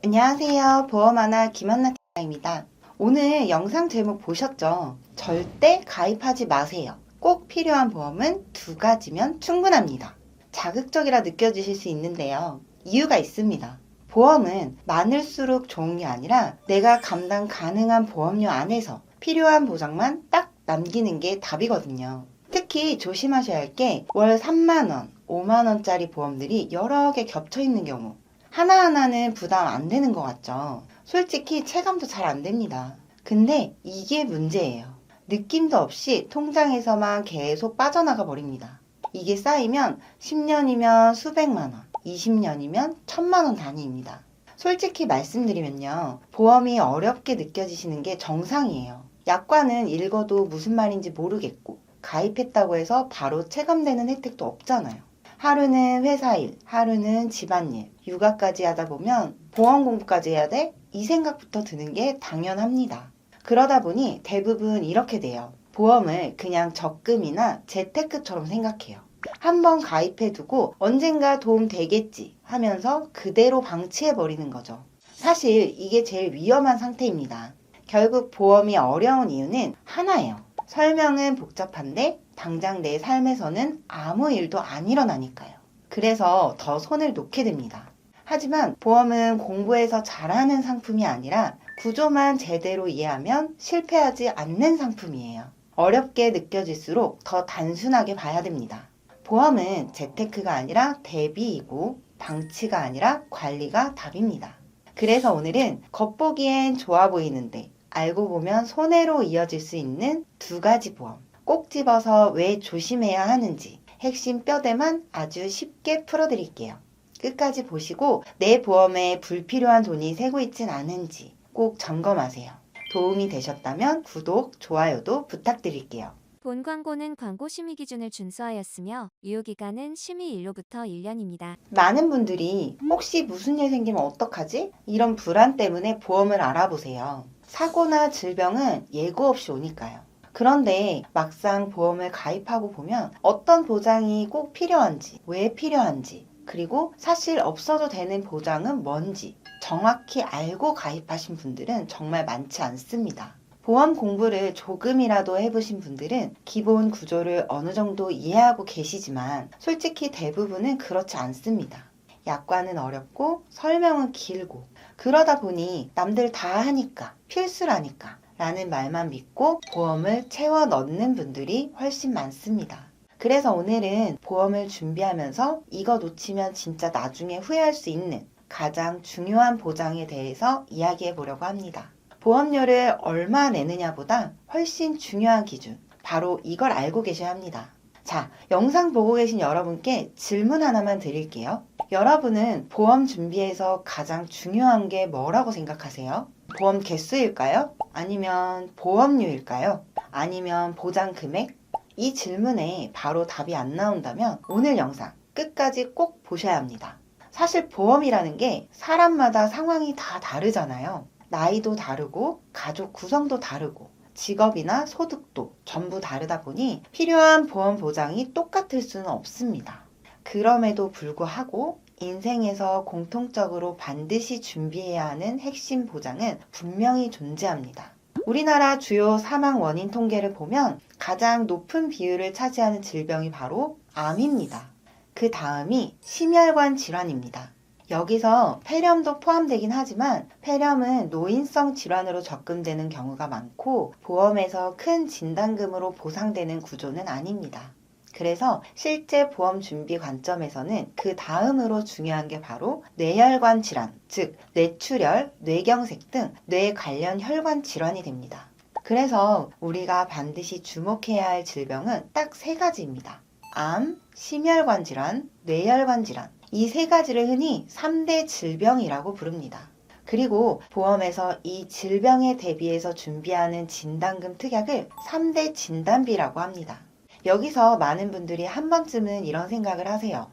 안녕하세요. 보험하나 김한나 팀장입니다. 오늘 영상 제목 보셨죠? 절대 가입하지 마세요. 꼭 필요한 보험은 2가지면 충분합니다. 자극적이라 느껴지실 수 있는데요. 이유가 있습니다. 보험은 많을수록 좋은 게 아니라 내가 감당 가능한 보험료 안에서 필요한 보장만 딱 남기는 게 답이거든요. 특히 조심하셔야 할 게 월 3만원, 5만원짜리 보험들이 여러 개 겹쳐 있는 경우 하나하나는 부담 안 되는 것 같죠? 솔직히 체감도 잘 안 됩니다. 근데 이게 문제예요. 느낌도 없이 통장에서만 계속 빠져나가 버립니다. 이게 쌓이면 10년이면 수백만 원, 20년이면 1000만 원 단위입니다. 솔직히 말씀드리면요. 보험이 어렵게 느껴지시는 게 정상이에요. 약관은 읽어도 무슨 말인지 모르겠고 가입했다고 해서 바로 체감되는 혜택도 없잖아요. 하루는 회사 일, 하루는 집안일, 육아까지 하다 보면 보험 공부까지 해야 돼? 이 생각부터 드는 게 당연합니다. 그러다 보니 대부분 이렇게 돼요. 보험을 그냥 적금이나 재테크처럼 생각해요. 한번 가입해두고 언젠가 도움 되겠지 하면서 그대로 방치해버리는 거죠. 사실 이게 제일 위험한 상태입니다. 결국 보험이 어려운 이유는 하나예요. 설명은 복잡한데 당장 내 삶에서는 아무 일도 안 일어나니까요. 그래서 더 손을 놓게 됩니다. 하지만 보험은 공부해서 잘하는 상품이 아니라 구조만 제대로 이해하면 실패하지 않는 상품이에요. 어렵게 느껴질수록 더 단순하게 봐야 됩니다. 보험은 재테크가 아니라 대비이고 방치가 아니라 관리가 답입니다. 그래서 오늘은 겉보기엔 좋아 보이는데 알고 보면 손해로 이어질 수 있는 2가지 보험. 꼭 집어서 왜 조심해야 하는지 핵심 뼈대만 아주 쉽게 풀어드릴게요. 끝까지 보시고 내 보험에 불필요한 돈이 새고 있진 않은지 꼭 점검하세요. 도움이 되셨다면 구독, 좋아요도 부탁드릴게요. 본 광고는 광고 심의 기준을 준수하였으며 유효기간은 심의 일로부터 1년입니다. 많은 분들이 혹시 무슨 일 생기면 어떡하지? 이런 불안 때문에 보험을 알아보세요. 사고나 질병은 예고 없이 오니까요. 그런데 막상 보험을 가입하고 보면 어떤 보장이 꼭 필요한지, 왜 필요한지, 그리고 사실 없어도 되는 보장은 뭔지 정확히 알고 가입하신 분들은 정말 많지 않습니다. 보험 공부를 조금이라도 해보신 분들은 기본 구조를 어느 정도 이해하고 계시지만 솔직히 대부분은 그렇지 않습니다. 약관은 어렵고 설명은 길고 그러다 보니 남들 다 하니까 필수라니까 라는 말만 믿고 보험을 채워 넣는 분들이 훨씬 많습니다. 그래서 오늘은 보험을 준비하면서 이거 놓치면 진짜 나중에 후회할 수 있는 가장 중요한 보장에 대해서 이야기해 보려고 합니다. 보험료를 얼마 내느냐보다 훨씬 중요한 기준, 바로 이걸 알고 계셔야 합니다. 자, 영상 보고 계신 여러분께 질문 하나만 드릴게요. 여러분은 보험 준비에서 가장 중요한 게 뭐라고 생각하세요? 보험 개수일까요? 아니면 보험료일까요? 아니면 보장 금액? 이 질문에 바로 답이 안 나온다면 오늘 영상 끝까지 꼭 보셔야 합니다. 사실 보험이라는 게 사람마다 상황이 다 다르잖아요. 나이도 다르고 가족 구성도 다르고 직업이나 소득도 전부 다르다 보니 필요한 보험 보장이 똑같을 수는 없습니다. 그럼에도 불구하고 인생에서 공통적으로 반드시 준비해야 하는 핵심 보장은 분명히 존재합니다. 우리나라 주요 사망 원인 통계를 보면 가장 높은 비율을 차지하는 질병이 바로 암입니다. 그 다음이 심혈관 질환입니다. 여기서 폐렴도 포함되긴 하지만 폐렴은 노인성 질환으로 접근되는 경우가 많고 보험에서 큰 진단금으로 보상되는 구조는 아닙니다. 그래서 실제 보험 준비 관점에서는 그 다음으로 중요한 게 바로 뇌혈관 질환, 즉 뇌출혈, 뇌경색 등 뇌 관련 혈관 질환이 됩니다. 그래서 우리가 반드시 주목해야 할 질병은 딱 3가지입니다. 암, 심혈관 질환, 뇌혈관 질환. 이 3가지를 흔히 3대 질병이라고 부릅니다. 그리고 보험에서 이 질병에 대비해서 준비하는 진단금 특약을 3대 진단비라고 합니다. 여기서 많은 분들이 한 번쯤은 이런 생각을 하세요.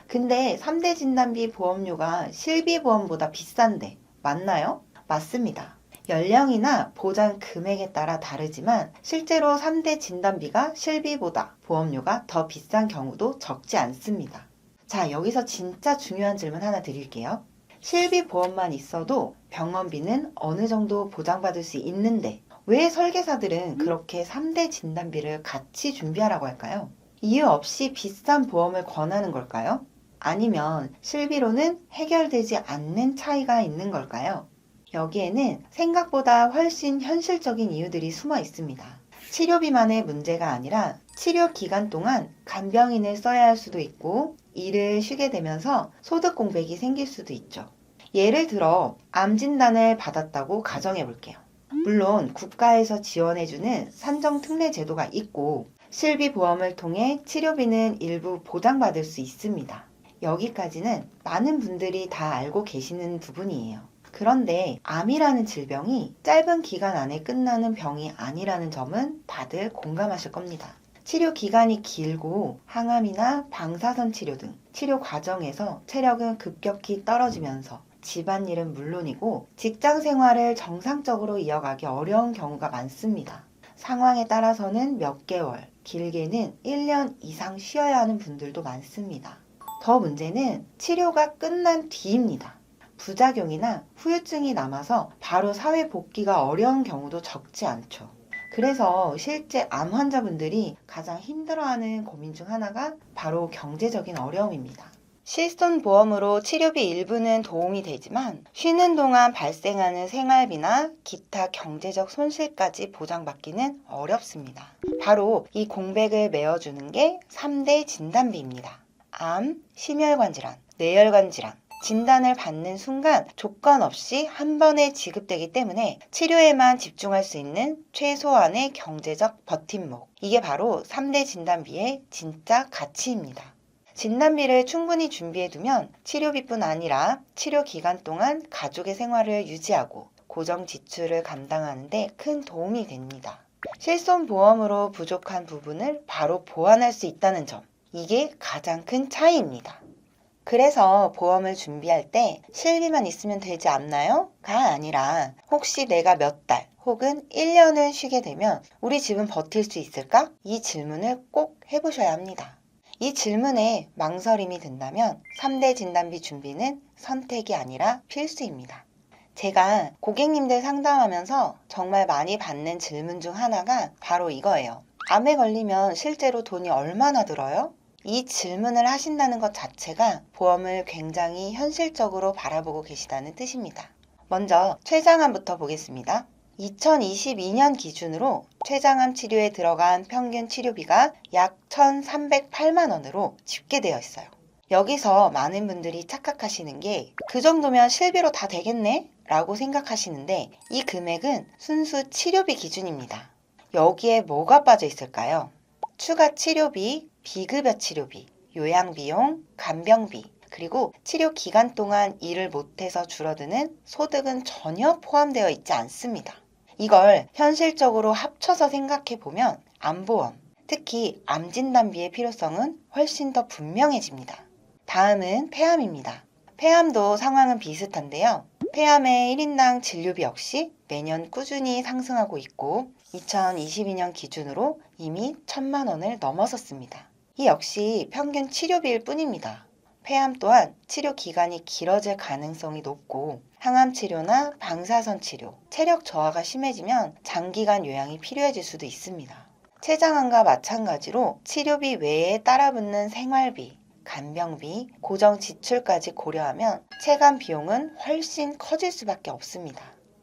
근데 3대 진단비 보험료가 실비보험보다 비싼데 맞나요? 맞습니다. 연령이나 보장 금액에 따라 다르지만 실제로 3대 진단비가 실비보다 보험료가 더 비싼 경우도 적지 않습니다. 자, 여기서 진짜 중요한 질문 하나 드릴게요. 실비보험만 있어도 병원비는 어느 정도 보장받을 수 있는데 왜 설계사들은 그렇게 3대 진단비를 같이 준비하라고 할까요? 이유 없이 비싼 보험을 권하는 걸까요? 아니면 실비로는 해결되지 않는 차이가 있는 걸까요? 여기에는 생각보다 훨씬 현실적인 이유들이 숨어 있습니다. 치료비만의 문제가 아니라 치료 기간 동안 간병인을 써야 할 수도 있고 일을 쉬게 되면서 소득 공백이 생길 수도 있죠. 예를 들어 암 진단을 받았다고 가정해 볼게요. 물론 국가에서 지원해주는 산정특례 제도가 있고 실비보험을 통해 치료비는 일부 보장받을 수 있습니다. 여기까지는 많은 분들이 다 알고 계시는 부분이에요. 그런데 암이라는 질병이 짧은 기간 안에 끝나는 병이 아니라는 점은 다들 공감하실 겁니다. 치료 기간이 길고 항암이나 방사선 치료 등 치료 과정에서 체력은 급격히 떨어지면서 집안일은 물론이고 직장 생활을 정상적으로 이어가기 어려운 경우가 많습니다. 상황에 따라서는 몇 개월, 길게는 1년 이상 쉬어야 하는 분들도 많습니다. 더 문제는 치료가 끝난 뒤입니다. 부작용이나 후유증이 남아서 바로 사회 복귀가 어려운 경우도 적지 않죠. 그래서 실제 암 환자분들이 가장 힘들어하는 고민 중 하나가 바로 경제적인 어려움입니다. 실손보험으로 치료비 일부는 도움이 되지만 쉬는 동안 발생하는 생활비나 기타 경제적 손실까지 보장받기는 어렵습니다. 바로 이 공백을 메워주는 게 3대 진단비입니다. 암, 심혈관 질환, 뇌혈관 질환. 진단을 받는 순간 조건 없이 한 번에 지급되기 때문에 치료에만 집중할 수 있는 최소한의 경제적 버팀목. 이게 바로 3대 진단비의 진짜 가치입니다. 진단비를 충분히 준비해두면 치료비뿐 아니라 치료 기간 동안 가족의 생활을 유지하고 고정 지출을 감당하는 데 큰 도움이 됩니다. 실손보험으로 부족한 부분을 바로 보완할 수 있다는 점. 이게 가장 큰 차이입니다. 그래서 보험을 준비할 때 실비만 있으면 되지 않나요? 가 아니라 혹시 내가 몇 달 혹은 1년을 쉬게 되면 우리 집은 버틸 수 있을까? 이 질문을 꼭 해보셔야 합니다. 이 질문에 망설임이 든다면 3대 진단비 준비는 선택이 아니라 필수입니다. 제가 고객님들 상담하면서 정말 많이 받는 질문 중 하나가 바로 이거예요. 암에 걸리면 실제로 돈이 얼마나 들어요? 이 질문을 하신다는 것 자체가 보험을 굉장히 현실적으로 바라보고 계시다는 뜻입니다. 먼저 췌장암부터 보겠습니다. 2022년 기준으로 췌장암 치료에 들어간 평균 치료비가 약 1,308만 원으로 집계되어 있어요. 여기서 많은 분들이 착각하시는 게 그 정도면 실비로 다 되겠네? 라고 생각하시는데 이 금액은 순수 치료비 기준입니다. 여기에 뭐가 빠져 있을까요? 추가 치료비, 비급여 치료비, 요양비용, 간병비, 그리고 치료 기간 동안 일을 못해서 줄어드는 소득은 전혀 포함되어 있지 않습니다. 이걸 현실적으로 합쳐서 생각해보면 암보험, 특히 암진단비의 필요성은 훨씬 더 분명해집니다. 다음은 폐암입니다. 폐암도 상황은 비슷한데요. 폐암의 1인당 진료비 역시 매년 꾸준히 상승하고 있고 2022년 기준으로 이미 1,000만 원을 넘어섰습니다. 이 역시 평균 치료비일 뿐입니다. 폐암 또한 치료 기간이 길어질 가능성이 높고 항암 치료나 방사선 치료, 체력 저하가 심해지면 장기간 요양이 필요해질 수도 있습니다. 췌장암과 마찬가지로 치료비 외에 따라붙는 생활비, 간병비, 고정 지출까지 고려하면 체감 비용은 훨씬 커질 수밖에 없습니다.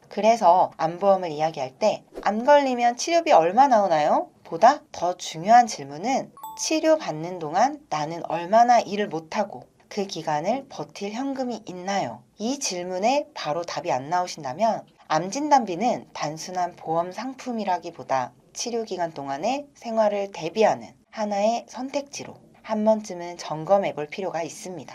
그래서 암보험을 이야기할 때 암 걸리면 치료비 얼마 나오나요? 보다 더 중요한 질문은 치료받는 동안 나는 얼마나 일을 못하고 그 기간을 버틸 현금이 있나요? 이 질문에 바로 답이 안 나오신다면 암진단비는 단순한 보험 상품이라기보다 치료 기간 동안의 생활을 대비하는 하나의 선택지로 한 번쯤은 점검해 볼 필요가 있습니다.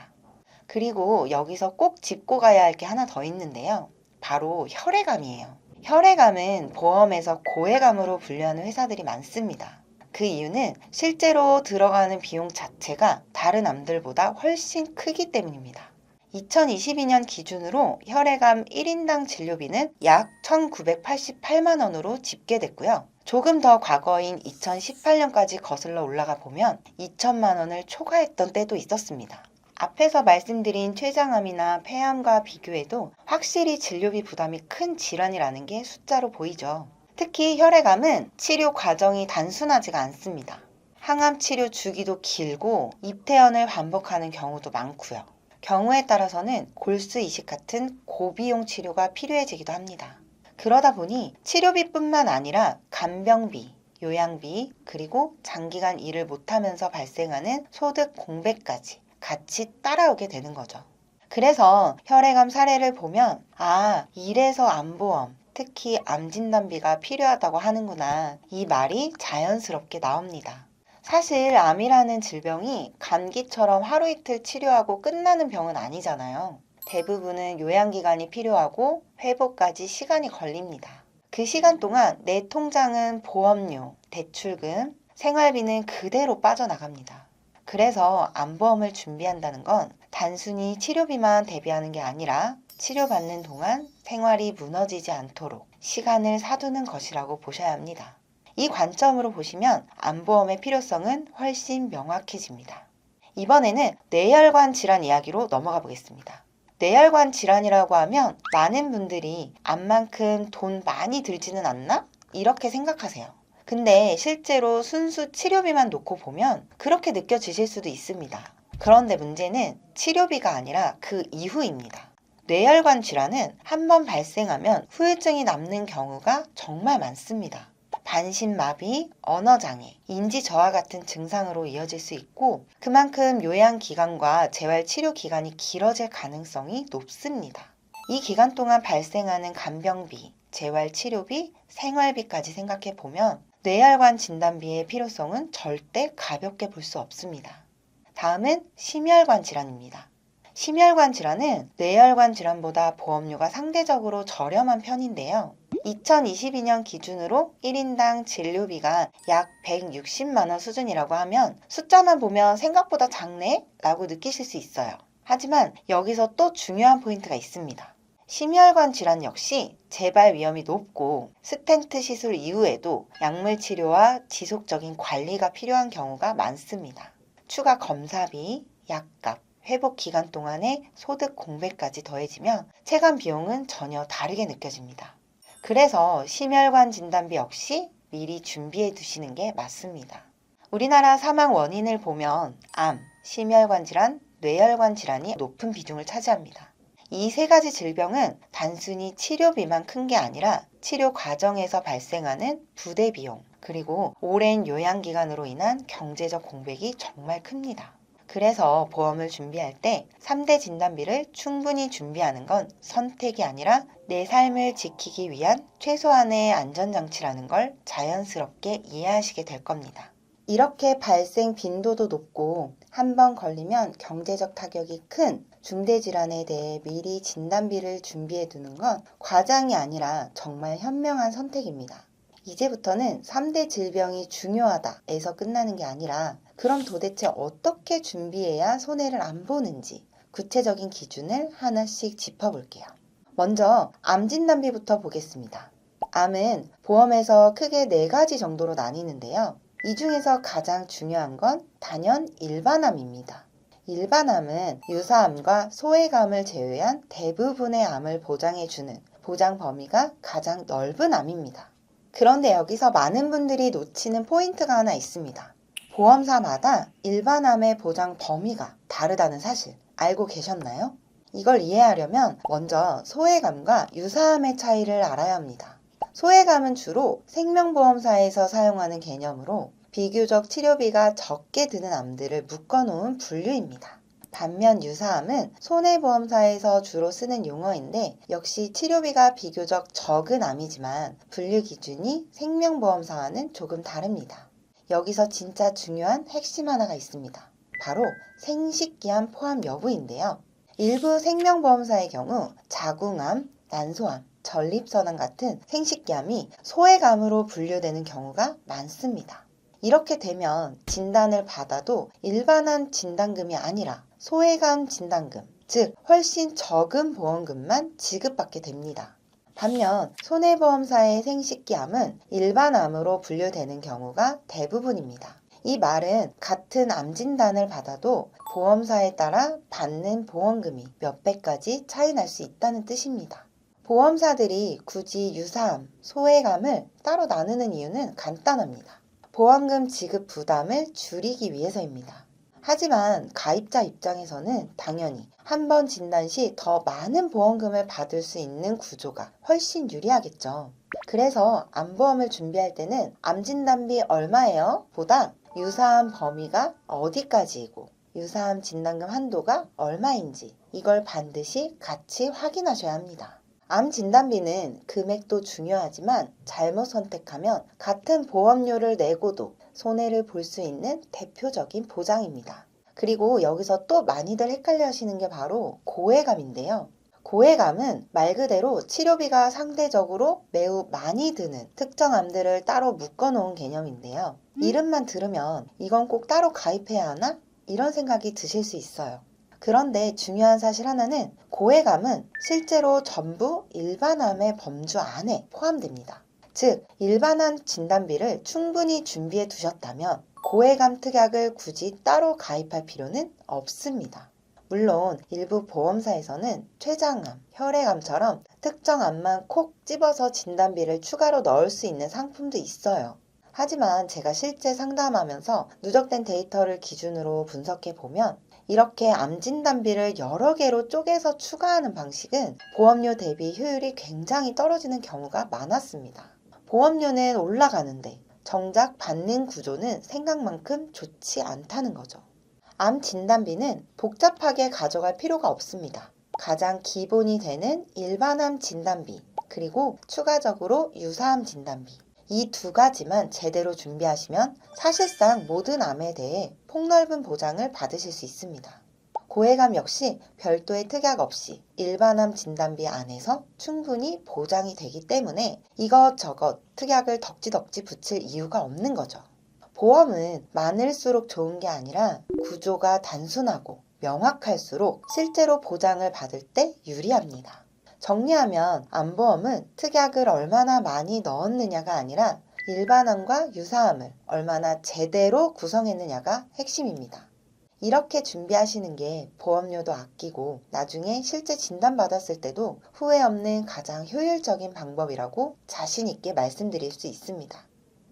그리고 여기서 꼭 짚고 가야 할 게 하나 더 있는데요. 바로 혈액암이에요. 혈액암은 보험에서 고액암으로 분류하는 회사들이 많습니다. 그 이유는 실제로 들어가는 비용 자체가 다른 암들보다 훨씬 크기 때문입니다. 2022년 기준으로 혈액암 1인당 진료비는 약 1,988만 원으로 집계됐고요. 조금 더 과거인 2018년까지 거슬러 올라가 보면 2천만 원을 초과했던 때도 있었습니다. 앞에서 말씀드린 췌장암이나 폐암과 비교해도 확실히 진료비 부담이 큰 질환이라는 게 숫자로 보이죠. 특히 혈액암은 치료 과정이 단순하지가 않습니다. 항암 치료 주기도 길고 입퇴원을 반복하는 경우도 많고요. 경우에 따라서는 골수 이식 같은 고비용 치료가 필요해지기도 합니다. 그러다 보니 치료비뿐만 아니라 간병비, 요양비, 그리고 장기간 일을 못하면서 발생하는 소득 공백까지 같이 따라오게 되는 거죠. 그래서 혈액암 사례를 보면 이래서 암보험, 특히 암진단비가 필요하다고 하는구나, 이 말이 자연스럽게 나옵니다. 사실 암이라는 질병이 감기처럼 하루 이틀 치료하고 끝나는 병은 아니잖아요. 대부분은 요양기간이 필요하고 회복까지 시간이 걸립니다. 그 시간 동안 내 통장은 보험료, 대출금, 생활비는 그대로 빠져나갑니다. 그래서 암보험을 준비한다는 건 단순히 치료비만 대비하는 게 아니라 치료받는 동안 생활이 무너지지 않도록 시간을 사두는 것이라고 보셔야 합니다. 이 관점으로 보시면 암보험의 필요성은 훨씬 명확해집니다. 이번에는 뇌혈관 질환 이야기로 넘어가 보겠습니다. 뇌혈관 질환이라고 하면 많은 분들이 암만큼 돈 많이 들지는 않나? 이렇게 생각하세요. 근데 실제로 순수 치료비만 놓고 보면 그렇게 느껴지실 수도 있습니다. 그런데 문제는 치료비가 아니라 그 이후입니다. 뇌혈관 질환은 한번 발생하면 후유증이 남는 경우가 정말 많습니다. 반신마비, 언어장애, 인지저하 같은 증상으로 이어질 수 있고 그만큼 요양기간과 재활치료기간이 길어질 가능성이 높습니다. 이 기간 동안 발생하는 간병비, 재활치료비, 생활비까지 생각해보면 뇌혈관 진단비의 필요성은 절대 가볍게 볼 수 없습니다. 다음은 심혈관 질환입니다. 심혈관 질환은 뇌혈관 질환보다 보험료가 상대적으로 저렴한 편인데요. 2022년 기준으로 1인당 진료비가 약 160만 원 수준이라고 하면 숫자만 보면 생각보다 작네? 라고 느끼실 수 있어요. 하지만 여기서 또 중요한 포인트가 있습니다. 심혈관 질환 역시 재발 위험이 높고 스텐트 시술 이후에도 약물 치료와 지속적인 관리가 필요한 경우가 많습니다. 추가 검사비, 약값, 회복 기간 동안의 소득 공백까지 더해지면 체감 비용은 전혀 다르게 느껴집니다. 그래서 심혈관 진단비 역시 미리 준비해 두시는 게 맞습니다. 우리나라 사망 원인을 보면 암, 심혈관 질환, 뇌혈관 질환이 높은 비중을 차지합니다. 이 세 가지 질병은 단순히 치료비만 큰 게 아니라 치료 과정에서 발생하는 부대 비용, 그리고 오랜 요양기간으로 인한 경제적 공백이 정말 큽니다. 그래서 보험을 준비할 때 3대 진단비를 충분히 준비하는 건 선택이 아니라 내 삶을 지키기 위한 최소한의 안전장치라는 걸 자연스럽게 이해하시게 될 겁니다. 이렇게 발생 빈도도 높고 한 번 걸리면 경제적 타격이 큰 중대질환에 대해 미리 진단비를 준비해 두는 건 과장이 아니라 정말 현명한 선택입니다. 이제부터는 3대 질병이 중요하다에서 끝나는 게 아니라 그럼 도대체 어떻게 준비해야 손해를 안 보는지 구체적인 기준을 하나씩 짚어볼게요. 먼저 암 진단비부터 보겠습니다. 암은 보험에서 크게 4가지 정도로 나뉘는데요. 이 중에서 가장 중요한 건 단연 일반암입니다. 일반암은 유사암과 소외암을 제외한 대부분의 암을 보장해주는 보장 범위가 가장 넓은 암입니다. 그런데 여기서 많은 분들이 놓치는 포인트가 하나 있습니다. 보험사마다 일반암의 보장 범위가 다르다는 사실 알고 계셨나요? 이걸 이해하려면 먼저 소외감과 유사암의 차이를 알아야 합니다. 소외감은 주로 생명보험사에서 사용하는 개념으로 비교적 치료비가 적게 드는 암들을 묶어놓은 분류입니다. 반면 유사암은 손해보험사에서 주로 쓰는 용어인데 역시 치료비가 비교적 적은 암이지만 분류 기준이 생명보험사와는 조금 다릅니다. 여기서 진짜 중요한 핵심 하나가 있습니다. 바로 생식기암 포함 여부인데요. 일부 생명보험사의 경우 자궁암, 난소암, 전립선암 같은 생식기암이 소외감으로 분류되는 경우가 많습니다. 이렇게 되면 진단을 받아도 일반암 진단금이 아니라 소외감 진단금, 즉 훨씬 적은 보험금만 지급받게 됩니다. 반면 손해보험사의 생식기암은 일반암으로 분류되는 경우가 대부분입니다. 이 말은 같은 암 진단을 받아도 보험사에 따라 받는 보험금이 몇 배까지 차이 날 수 있다는 뜻입니다. 보험사들이 굳이 유사암, 소외감을 따로 나누는 이유는 간단합니다. 보험금 지급 부담을 줄이기 위해서입니다. 하지만 가입자 입장에서는 당연히 한 번 진단 시 더 많은 보험금을 받을 수 있는 구조가 훨씬 유리하겠죠. 그래서 암보험을 준비할 때는 암진단비 얼마예요? 보다 유사암 범위가 어디까지이고 유사암 진단금 한도가 얼마인지 이걸 반드시 같이 확인하셔야 합니다. 암 진단비는 금액도 중요하지만 잘못 선택하면 같은 보험료를 내고도 손해를 볼 수 있는 대표적인 보장입니다. 그리고 여기서 또 많이들 헷갈려 하시는 게 바로 고해감인데요. 고해감은 말 그대로 치료비가 상대적으로 매우 많이 드는 특정 암들을 따로 묶어 놓은 개념인데요. 이름만 들으면 이건 꼭 따로 가입해야 하나? 이런 생각이 드실 수 있어요. 그런데 중요한 사실 하나는 고해감은 실제로 전부 일반암의 범주 안에 포함됩니다. 즉, 일반암 진단비를 충분히 준비해 두셨다면 고해감 특약을 굳이 따로 가입할 필요는 없습니다. 물론 일부 보험사에서는 췌장암, 혈액암처럼 특정 암만 콕 집어서 진단비를 추가로 넣을 수 있는 상품도 있어요. 하지만 제가 실제 상담하면서 누적된 데이터를 기준으로 분석해 보면 이렇게 암 진단비를 여러 개로 쪼개서 추가하는 방식은 보험료 대비 효율이 굉장히 떨어지는 경우가 많았습니다. 보험료는 올라가는데 정작 받는 구조는 생각만큼 좋지 않다는 거죠. 암 진단비는 복잡하게 가져갈 필요가 없습니다. 가장 기본이 되는 일반암 진단비, 그리고 추가적으로 유사암 진단비. 이 두 가지만 제대로 준비하시면 사실상 모든 암에 대해 폭넓은 보장을 받으실 수 있습니다. 고해감 역시 별도의 특약 없이 일반암 진단비 안에서 충분히 보장이 되기 때문에 이것저것 특약을 덕지덕지 붙일 이유가 없는 거죠. 보험은 많을수록 좋은 게 아니라 구조가 단순하고 명확할수록 실제로 보장을 받을 때 유리합니다. 정리하면 암보험은 특약을 얼마나 많이 넣었느냐가 아니라 일반암과 유사암을 얼마나 제대로 구성했느냐가 핵심입니다. 이렇게 준비하시는 게 보험료도 아끼고 나중에 실제 진단받았을 때도 후회 없는 가장 효율적인 방법이라고 자신 있게 말씀드릴 수 있습니다.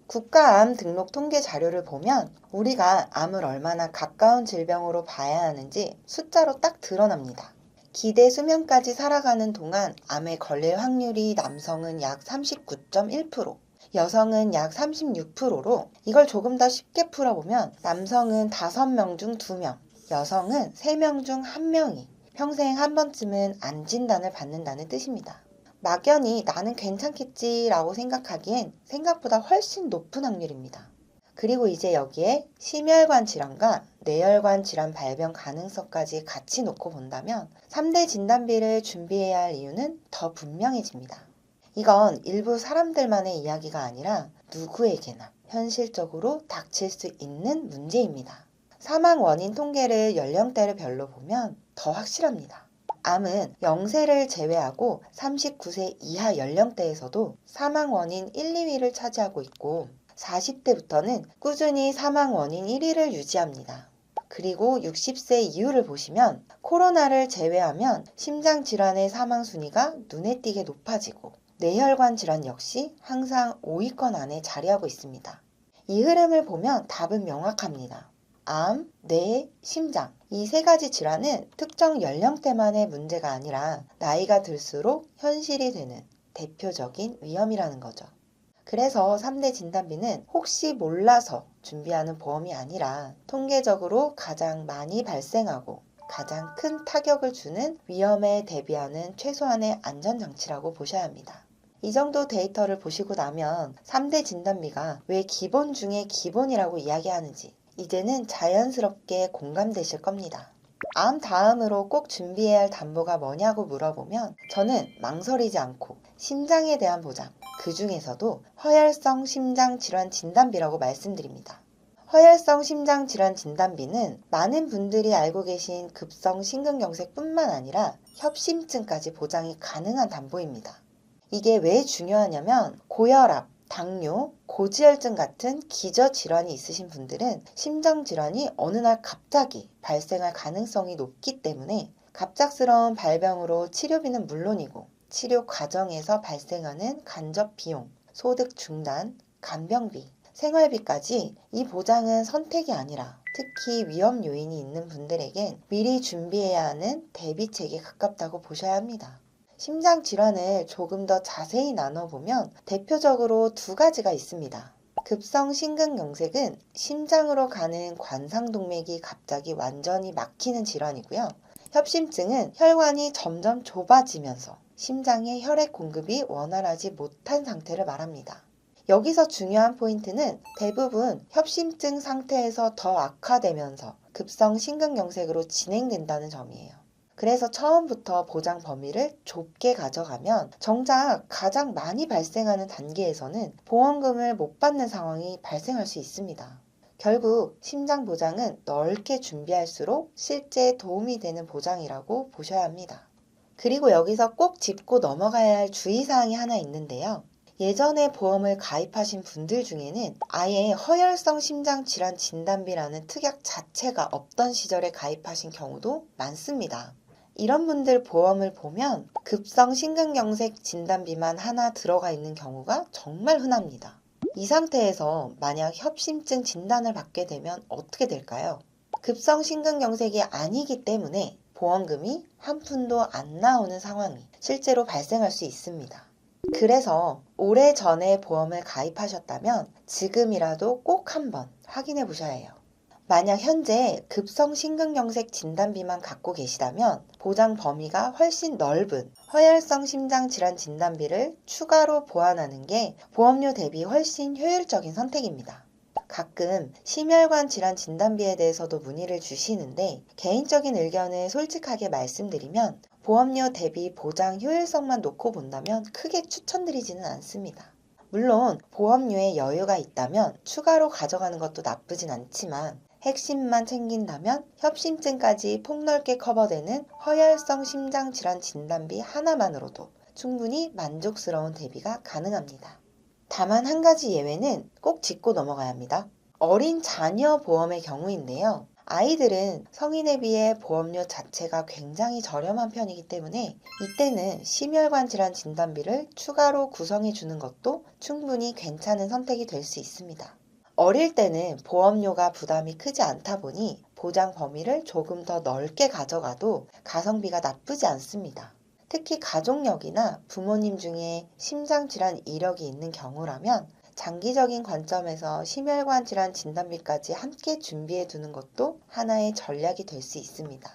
국가암 등록 통계 자료를 보면 우리가 암을 얼마나 가까운 질병으로 봐야 하는지 숫자로 딱 드러납니다. 기대 수명까지 살아가는 동안 암에 걸릴 확률이 남성은 약 39.1%, 여성은 약 36%로 이걸 조금 더 쉽게 풀어보면 남성은 5명 중 2명, 여성은 3명 중 1명이 평생 한 번쯤은 암 진단을 받는다는 뜻입니다. 막연히 나는 괜찮겠지라고 생각하기엔 생각보다 훨씬 높은 확률입니다. 그리고 이제 여기에 심혈관 질환과 뇌혈관 질환 발병 가능성까지 같이 놓고 본다면 3대 진단비를 준비해야 할 이유는 더 분명해집니다. 이건 일부 사람들만의 이야기가 아니라 누구에게나 현실적으로 닥칠 수 있는 문제입니다. 사망 원인 통계를 연령대를 별로 보면 더 확실합니다. 암은 0세를 제외하고 39세 이하 연령대에서도 사망 원인 1, 2위를 차지하고 있고 40대부터는 꾸준히 사망 원인 1위를 유지합니다. 그리고 60세 이후를 보시면 코로나를 제외하면 심장 질환의 사망 순위가 눈에 띄게 높아지고 뇌혈관 질환 역시 항상 5위권 안에 자리하고 있습니다. 이 흐름을 보면 답은 명확합니다. 암, 뇌, 심장 이 세 가지 질환은 특정 연령대만의 문제가 아니라 나이가 들수록 현실이 되는 대표적인 위험이라는 거죠. 그래서 3대 진단비는 혹시 몰라서 준비하는 보험이 아니라 통계적으로 가장 많이 발생하고 가장 큰 타격을 주는 위험에 대비하는 최소한의 안전장치라고 보셔야 합니다. 이 정도 데이터를 보시고 나면 3대 진단비가 왜 기본 중에 기본이라고 이야기하는지 이제는 자연스럽게 공감되실 겁니다. 암 다음으로 꼭 준비해야 할 담보가 뭐냐고 물어보면 저는 망설이지 않고 심장에 대한 보장, 그 중에서도 허혈성 심장질환 진단비라고 말씀드립니다. 허혈성 심장질환 진단비는 많은 분들이 알고 계신 급성 심근경색뿐만 아니라 협심증까지 보장이 가능한 담보입니다. 이게 왜 중요하냐면 고혈압, 당뇨, 고지혈증 같은 기저질환이 있으신 분들은 심장질환이 어느 날 갑자기 발생할 가능성이 높기 때문에 갑작스러운 발병으로 치료비는 물론이고 치료 과정에서 발생하는 간접 비용, 소득 중단, 간병비, 생활비까지 이 보장은 선택이 아니라 특히 위험 요인이 있는 분들에겐 미리 준비해야 하는 대비책에 가깝다고 보셔야 합니다. 심장 질환을 조금 더 자세히 나눠보면 대표적으로 두 가지가 있습니다. 급성 심근경색은 심장으로 가는 관상동맥이 갑자기 완전히 막히는 질환이고요. 협심증은 혈관이 점점 좁아지면서 심장에 혈액 공급이 원활하지 못한 상태를 말합니다. 여기서 중요한 포인트는 대부분 협심증 상태에서 더 악화되면서 급성 심근경색으로 진행된다는 점이에요. 그래서 처음부터 보장 범위를 좁게 가져가면 정작 가장 많이 발생하는 단계에서는 보험금을 못 받는 상황이 발생할 수 있습니다. 결국 심장 보장은 넓게 준비할수록 실제 도움이 되는 보장이라고 보셔야 합니다. 그리고 여기서 꼭 짚고 넘어가야 할 주의사항이 하나 있는데요. 예전에 보험을 가입하신 분들 중에는 아예 허혈성 심장질환 진단비라는 특약 자체가 없던 시절에 가입하신 경우도 많습니다. 이런 분들 보험을 보면 급성 심근경색 진단비만 하나 들어가 있는 경우가 정말 흔합니다. 이 상태에서 만약 협심증 진단을 받게 되면 어떻게 될까요? 급성 심근경색이 아니기 때문에 보험금이 한 푼도 안 나오는 상황이 실제로 발생할 수 있습니다. 그래서 오래전에 보험을 가입하셨다면 지금이라도 꼭 한번 확인해 보셔야 해요. 만약 현재 급성 심근경색 진단비만 갖고 계시다면 보장 범위가 훨씬 넓은 허혈성 심장질환 진단비를 추가로 보완하는 게 보험료 대비 훨씬 효율적인 선택입니다. 가끔 심혈관 질환 진단비에 대해서도 문의를 주시는데 개인적인 의견을 솔직하게 말씀드리면 보험료 대비 보장 효율성만 놓고 본다면 크게 추천드리지는 않습니다. 물론 보험료에 여유가 있다면 추가로 가져가는 것도 나쁘진 않지만 핵심만 챙긴다면 협심증까지 폭넓게 커버되는 허혈성 심장질환 진단비 하나만으로도 충분히 만족스러운 대비가 가능합니다. 다만 한 가지 예외는 꼭 짚고 넘어가야 합니다. 어린 자녀 보험의 경우인데요. 아이들은 성인에 비해 보험료 자체가 굉장히 저렴한 편이기 때문에 이때는 심혈관 질환 진단비를 추가로 구성해 주는 것도 충분히 괜찮은 선택이 될 수 있습니다. 어릴 때는 보험료가 부담이 크지 않다 보니 보장 범위를 조금 더 넓게 가져가도 가성비가 나쁘지 않습니다. 특히 가족력이나 부모님 중에 심장질환 이력이 있는 경우라면 장기적인 관점에서 심혈관 질환 진단비까지 함께 준비해 두는 것도 하나의 전략이 될 수 있습니다.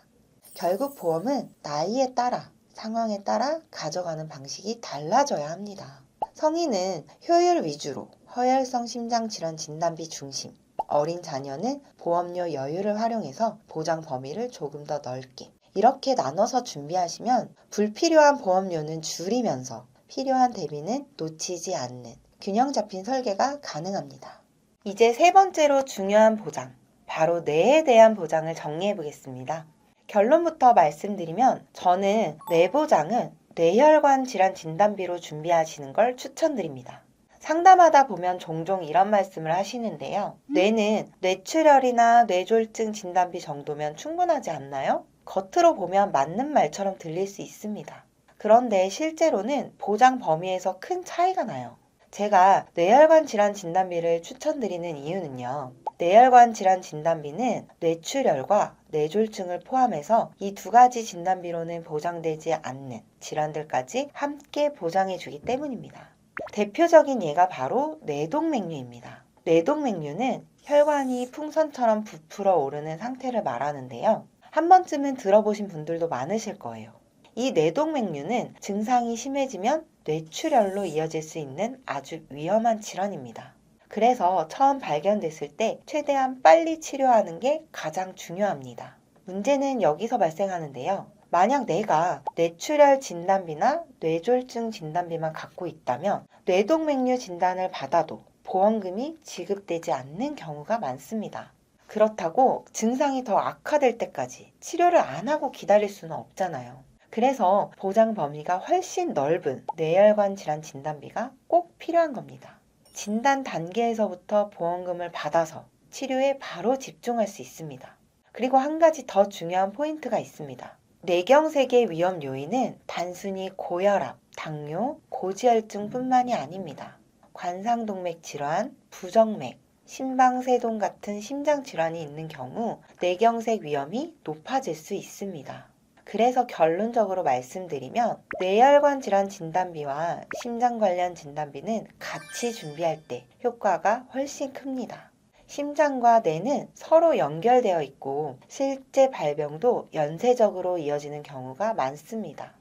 결국 보험은 나이에 따라, 상황에 따라 가져가는 방식이 달라져야 합니다. 성인은 효율 위주로 허혈성 심장질환 진단비 중심, 어린 자녀는 보험료 여유를 활용해서 보장 범위를 조금 더 넓게 이렇게 나눠서 준비하시면 불필요한 보험료는 줄이면서 필요한 대비는 놓치지 않는 균형 잡힌 설계가 가능합니다. 이제 세 번째로 중요한 보장, 바로 뇌에 대한 보장을 정리해 보겠습니다. 결론부터 말씀드리면 저는 뇌 보장은 뇌혈관 질환 진단비로 준비하시는 걸 추천드립니다. 상담하다 보면 종종 이런 말씀을 하시는데요. 뇌는 뇌출혈이나 뇌졸중 진단비 정도면 충분하지 않나요? 겉으로 보면 맞는 말처럼 들릴 수 있습니다. 그런데 실제로는 보장 범위에서 큰 차이가 나요. 제가 뇌혈관 질환 진단비를 추천드리는 이유는요. 뇌혈관 질환 진단비는 뇌출혈과 뇌졸중을 포함해서 이 두 가지 진단비로는 보장되지 않는 질환들까지 함께 보장해주기 때문입니다. 대표적인 예가 바로 뇌동맥류입니다. 뇌동맥류는 혈관이 풍선처럼 부풀어 오르는 상태를 말하는데요. 한 번쯤은 들어보신 분들도 많으실 거예요. 이 뇌동맥류는 증상이 심해지면 뇌출혈로 이어질 수 있는 아주 위험한 질환입니다. 그래서 처음 발견됐을 때 최대한 빨리 치료하는 게 가장 중요합니다. 문제는 여기서 발생하는데요. 만약 내가 뇌출혈 진단비나 뇌졸중 진단비만 갖고 있다면 뇌동맥류 진단을 받아도 보험금이 지급되지 않는 경우가 많습니다. 그렇다고 증상이 더 악화될 때까지 치료를 안 하고 기다릴 수는 없잖아요. 그래서 보장 범위가 훨씬 넓은 뇌혈관 질환 진단비가 꼭 필요한 겁니다. 진단 단계에서부터 보험금을 받아서 치료에 바로 집중할 수 있습니다. 그리고 한 가지 더 중요한 포인트가 있습니다. 뇌경색의 위험 요인은 단순히 고혈압, 당뇨, 고지혈증뿐만이 아닙니다. 관상동맥 질환, 부정맥, 심방세동 같은 심장 질환이 있는 경우 뇌경색 위험이 높아질 수 있습니다. 그래서 결론적으로 말씀드리면 뇌혈관 질환 진단비와 심장 관련 진단비는 같이 준비할 때 효과가 훨씬 큽니다. 심장과 뇌는 서로 연결되어 있고 실제 발병도 연쇄적으로 이어지는 경우가 많습니다.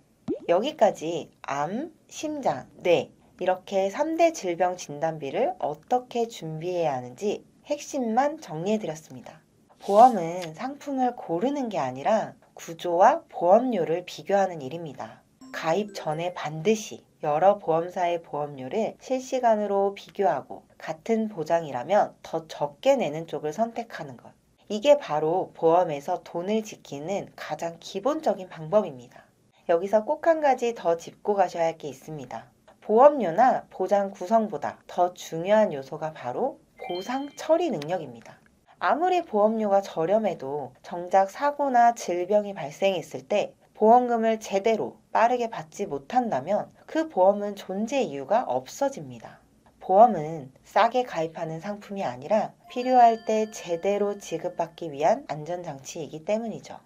여기까지 암, 심장, 뇌 이렇게 3대 질병 진단비를 어떻게 준비해야 하는지 핵심만 정리해드렸습니다. 보험은 상품을 고르는 게 아니라 구조와 보험료를 비교하는 일입니다. 가입 전에 반드시 여러 보험사의 보험료를 실시간으로 비교하고 같은 보장이라면 더 적게 내는 쪽을 선택하는 것. 이게 바로 보험에서 돈을 지키는 가장 기본적인 방법입니다. 여기서 꼭 한 가지 더 짚고 가셔야 할 게 있습니다. 보험료나 보장 구성보다 더 중요한 요소가 바로 보상 처리 능력입니다. 아무리 보험료가 저렴해도 정작 사고나 질병이 발생했을 때 보험금을 제대로 빠르게 받지 못한다면 그 보험은 존재 이유가 없어집니다. 보험은 싸게 가입하는 상품이 아니라 필요할 때 제대로 지급받기 위한 안전장치이기 때문이죠.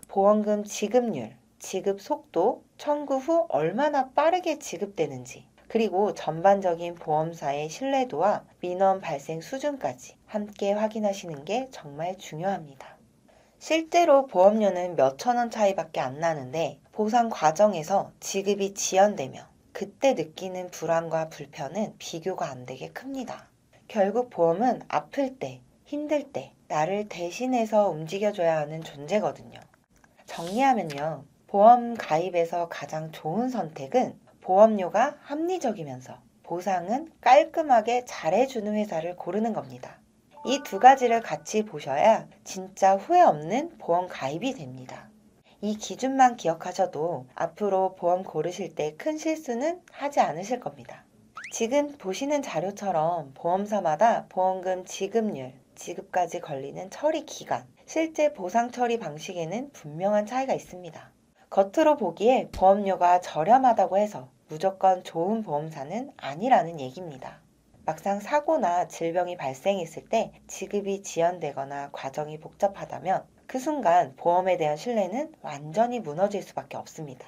보험금 지급률, 지급 속도, 청구 후 얼마나 빠르게 지급되는지, 그리고 전반적인 보험사의 신뢰도와 민원 발생 수준까지 함께 확인하시는 게 정말 중요합니다. 실제로 보험료는 몇천 원 차이밖에 안 나는데 보상 과정에서 지급이 지연되며 그때 느끼는 불안과 불편은 비교가 안 되게 큽니다. 결국 보험은 아플 때, 힘들 때 나를 대신해서 움직여줘야 하는 존재거든요. 정리하면요. 보험 가입에서 가장 좋은 선택은 보험료가 합리적이면서 보상은 깔끔하게 잘해주는 회사를 고르는 겁니다. 이 두 가지를 같이 보셔야 진짜 후회 없는 보험 가입이 됩니다. 이 기준만 기억하셔도 앞으로 보험 고르실 때 큰 실수는 하지 않으실 겁니다. 지금 보시는 자료처럼 보험사마다 보험금 지급률, 지급까지 걸리는 처리 기간, 실제 보상 처리 방식에는 분명한 차이가 있습니다. 겉으로 보기에 보험료가 저렴하다고 해서 무조건 좋은 보험사는 아니라는 얘기입니다. 막상 사고나 질병이 발생했을 때 지급이 지연되거나 과정이 복잡하다면 그 순간 보험에 대한 신뢰는 완전히 무너질 수밖에 없습니다.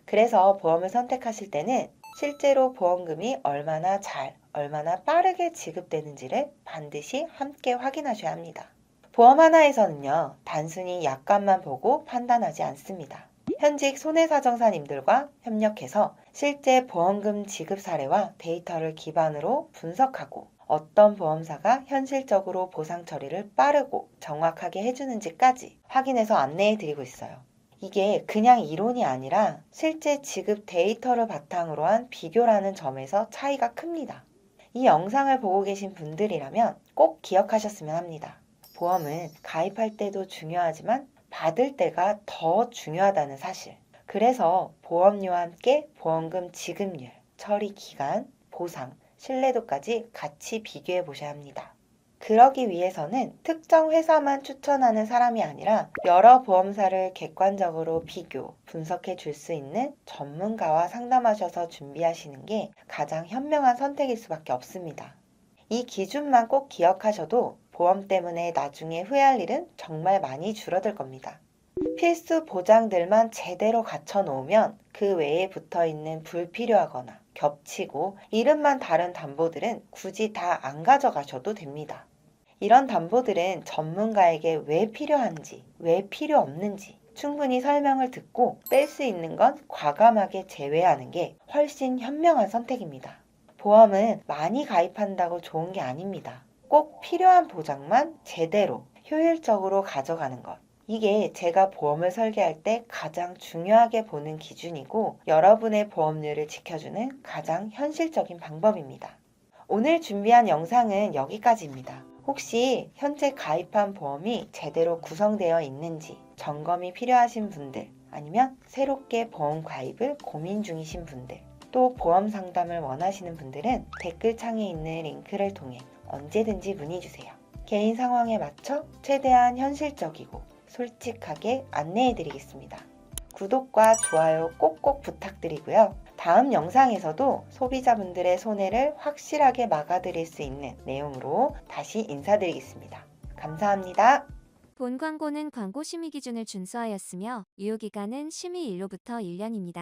그래서 보험을 선택하실 때는 실제로 보험금이 얼마나 잘, 얼마나 빠르게 지급되는지를 반드시 함께 확인하셔야 합니다. 보험 하나에서는요, 단순히 약관만 보고 판단하지 않습니다. 현직 손해사정사님들과 협력해서 실제 보험금 지급 사례와 데이터를 기반으로 분석하고 어떤 보험사가 현실적으로 보상 처리를 빠르고 정확하게 해주는지까지 확인해서 안내해 드리고 있어요. 이게 그냥 이론이 아니라 실제 지급 데이터를 바탕으로 한 비교라는 점에서 차이가 큽니다. 이 영상을 보고 계신 분들이라면 꼭 기억하셨으면 합니다. 보험은 가입할 때도 중요하지만 받을 때가 더 중요하다는 사실. 그래서 보험료와 함께 보험금 지급률, 처리 기간, 보상, 신뢰도까지 같이 비교해 보셔야 합니다. 그러기 위해서는 특정 회사만 추천하는 사람이 아니라 여러 보험사를 객관적으로 비교, 분석해 줄 수 있는 전문가와 상담하셔서 준비하시는 게 가장 현명한 선택일 수밖에 없습니다. 이 기준만 꼭 기억하셔도 보험 때문에 나중에 후회할 일은 정말 많이 줄어들 겁니다. 필수 보장들만 제대로 갖춰 놓으면 그 외에 붙어 있는 불필요하거나 겹치고 이름만 다른 담보들은 굳이 다 안 가져가셔도 됩니다. 이런 담보들은 전문가에게 왜 필요한지, 왜 필요 없는지 충분히 설명을 듣고 뺄 수 있는 건 과감하게 제외하는 게 훨씬 현명한 선택입니다. 보험은 많이 가입한다고 좋은 게 아닙니다. 꼭 필요한 보장만 제대로 효율적으로 가져가는 것. 이게 제가 보험을 설계할 때 가장 중요하게 보는 기준이고 여러분의 보험료를 지켜주는 가장 현실적인 방법입니다. 오늘 준비한 영상은 여기까지입니다. 혹시 현재 가입한 보험이 제대로 구성되어 있는지 점검이 필요하신 분들 아니면 새롭게 보험 가입을 고민 중이신 분들 또 보험 상담을 원하시는 분들은 댓글창에 있는 링크를 통해 언제든지 문의 주세요. 개인 상황에 맞춰 최대한 현실적이고 솔직하게 안내해 드리겠습니다. 구독과 좋아요 꼭꼭 부탁드리고요. 다음 영상에서도 소비자분들의 손해를 확실하게 막아드릴 수 있는 내용으로 다시 인사드리겠습니다. 감사합니다. 본 광고는 광고 심의 기준을 준수하였으며 유효기간은 심의 일로부터 1년입니다.